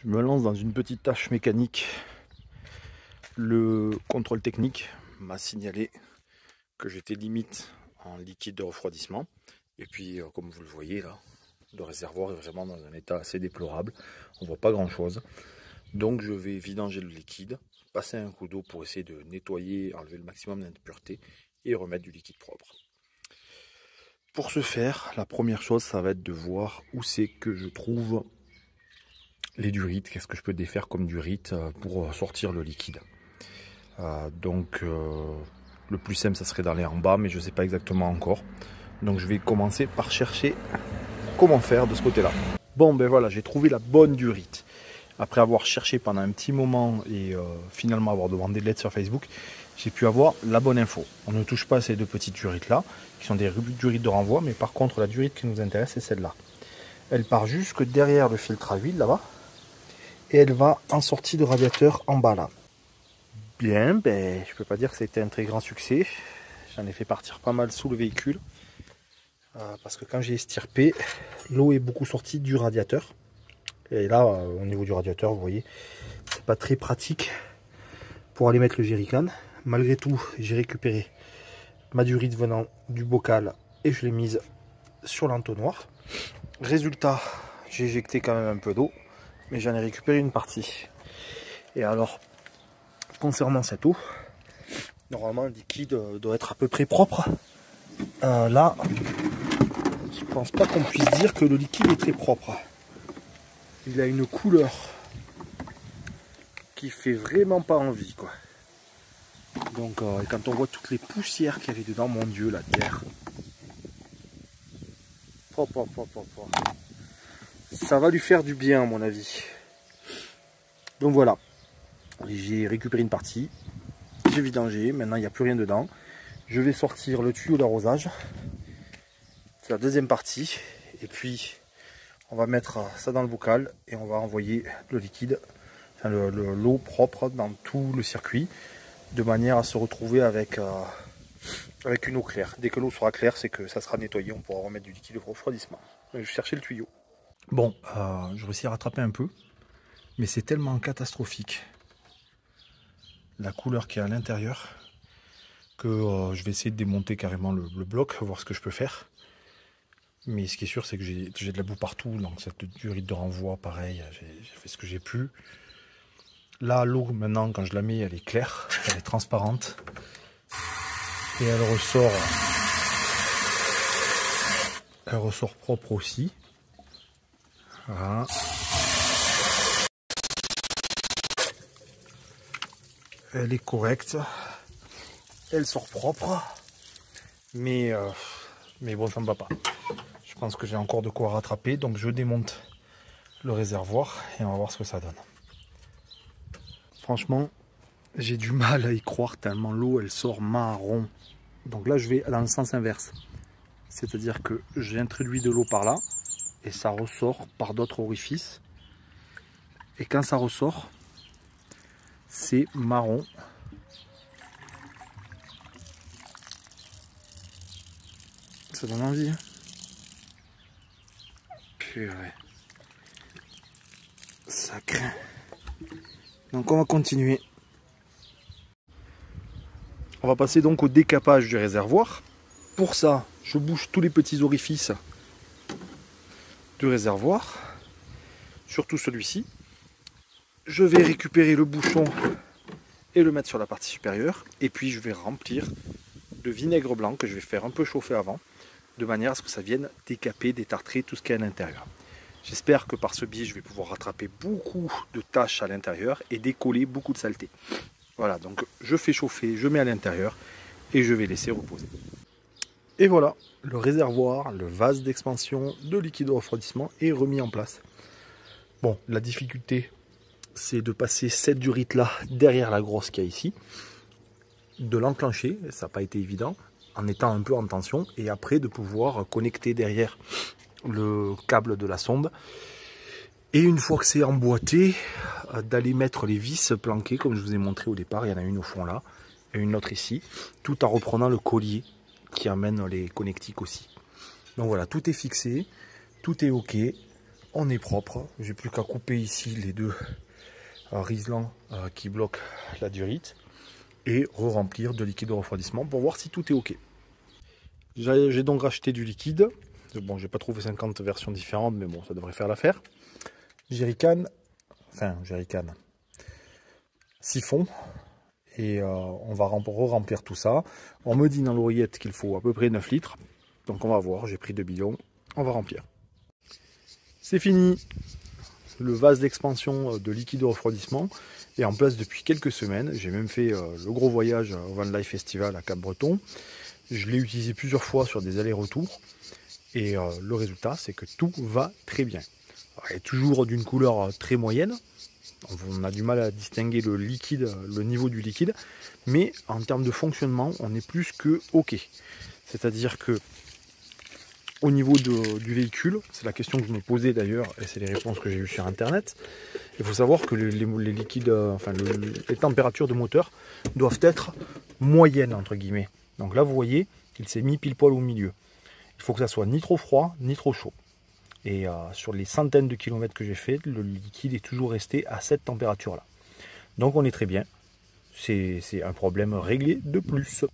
Je me lance dans une petite tâche mécanique. Le contrôle technique m'a signalé que j'étais limite en liquide de refroidissement. Et puis, comme vous le voyez là, le réservoir est vraiment dans un état assez déplorable. On voit pas grand chose. Donc je vais vidanger le liquide, passer un coup d'eau pour essayer de nettoyer, enlever le maximum d'impuretés et remettre du liquide propre. Pour ce faire, la première chose, ça va être de voir où c'est que je trouve les durites, qu'est-ce que je peux défaire comme durite pour sortir le liquide. Le plus simple, ça serait d'aller en bas, mais je ne sais pas exactement encore. Donc je vais commencer par chercher comment faire de ce côté-là. Bon, ben voilà, j'ai trouvé la bonne durite. Après avoir cherché pendant un petit moment et finalement avoir demandé de l'aide sur Facebook, j'ai pu avoir la bonne info. On ne touche pas à ces deux petites durites-là, qui sont des durites de renvoi, mais par contre, la durite qui nous intéresse, c'est celle-là. Elle part jusque derrière le filtre à huile, là-bas, et elle va en sortie de radiateur en bas, là. Bien, ben, je peux pas dire que c'était un très grand succès. J'en ai fait partir pas mal sous le véhicule. Parce que quand j'ai estirpé, l'eau est beaucoup sortie du radiateur. Et là, au niveau du radiateur, vous voyez, c'est pas très pratique pour aller mettre le jerrycan. Malgré tout, j'ai récupéré ma durite venant du bocal et je l'ai mise sur l'entonnoir. Résultat, j'ai éjecté quand même un peu d'eau, mais j'en ai récupéré une partie. Et alors, concernant cette eau, normalement le liquide doit être à peu près propre. Là, je pense pas qu'on puisse dire que le liquide est très propre. Il a une couleur qui fait vraiment pas envie, quoi. Donc quand on voit toutes les poussières qu'il y avait dedans, mon Dieu, la terre. Ça va lui faire du bien à mon avis. Donc voilà, j'ai récupéré une partie, j'ai vidangé, maintenant il n'y a plus rien dedans. Je vais sortir le tuyau d'arrosage, c'est la deuxième partie, et puis on va mettre ça dans le bocal et on va envoyer le liquide, enfin l'eau propre dans tout le circuit, de manière à se retrouver avec une eau claire. Dès que l'eau sera claire, c'est que ça sera nettoyé, on pourra remettre du liquide de refroidissement. Donc, je cherchais le tuyau. Bon, je réussis à rattraper un peu, mais c'est tellement catastrophique la couleur qu'il y a à l'intérieur que je vais essayer de démonter carrément le bloc, voir ce que je peux faire. Mais ce qui est sûr, c'est que j'ai de la boue partout, donc cette durite de renvoi, pareil, j'ai fait ce que j'ai pu. Là, l'eau, maintenant, quand je la mets, elle est claire, elle est transparente. Et elle ressort propre aussi. Voilà. Elle est correcte. Elle sort propre. Mais bon, ça ne va pas. Je pense que j'ai encore de quoi rattraper. Donc je démonte le réservoir et on va voir ce que ça donne. Franchement, j'ai du mal à y croire tellement l'eau, elle sort marron. Donc là, je vais dans le sens inverse. C'est-à-dire que j'ai introduit de l'eau par là et ça ressort par d'autres orifices. Et quand ça ressort, c'est marron. Ça donne envie. Hein. Purée. Ça craint. Donc on va continuer. On va passer donc au décapage du réservoir. Pour ça, je bouche tous les petits orifices du réservoir, surtout celui-ci. Je vais récupérer le bouchon et le mettre sur la partie supérieure. Et puis je vais remplir de vinaigre blanc que je vais faire un peu chauffer avant, de manière à ce que ça vienne décaper, détartrer tout ce qu'il y a à l'intérieur. J'espère que par ce biais, je vais pouvoir rattraper beaucoup de tâches à l'intérieur et décoller beaucoup de saleté. Voilà, donc je fais chauffer, je mets à l'intérieur et je vais laisser reposer. Et voilà, le réservoir, le vase d'expansion de liquide de refroidissement est remis en place. Bon, la difficulté, c'est de passer cette durite là derrière la grosse qu'il y a ici, de l'enclencher, ça n'a pas été évident, en étant un peu en tension, et après de pouvoir connecter derrière le câble de la sonde. Et une fois que c'est emboîté, d'aller mettre les vis planquées, comme je vous ai montré au départ, il y en a une au fond là, et une autre ici, tout en reprenant le collier qui amène les connectiques aussi. Donc voilà, tout est fixé, tout est ok, on est propre. J'ai plus qu'à couper ici les deux riselants qui bloquent la durite et re-remplir de liquide de refroidissement pour voir si tout est ok. J'ai donc racheté du liquide. Bon, j'ai pas trouvé 50 versions différentes, mais bon, ça devrait faire l'affaire. Jerrycan, siphon, et on va re-remplir tout ça. On me dit dans l'oreillette qu'il faut à peu près 9 litres, donc on va voir. J'ai pris 2 bidons, on va remplir. C'est fini. Le vase d'expansion de liquide de refroidissement est en place depuis quelques semaines. J'ai même fait le gros voyage au Van Life Festival à Cap-Breton. Je l'ai utilisé plusieurs fois sur des allers-retours. Et le résultat, c'est que tout va très bien. Alors, il est toujours d'une couleur très moyenne. On a du mal à distinguer le liquide, le niveau du liquide. Mais en termes de fonctionnement, on est plus que OK. C'est-à-dire que au niveau du véhicule, c'est la question que je me posais d'ailleurs, et c'est les réponses que j'ai eues sur internet. Il faut savoir que les liquides, les températures de moteur doivent être moyennes entre guillemets. Donc là vous voyez qu'il s'est mis pile poil au milieu. Il faut que ça soit ni trop froid ni trop chaud. Et sur les centaines de kilomètres que j'ai fait, le liquide est toujours resté à cette température là. Donc on est très bien. C'est un problème réglé de plus.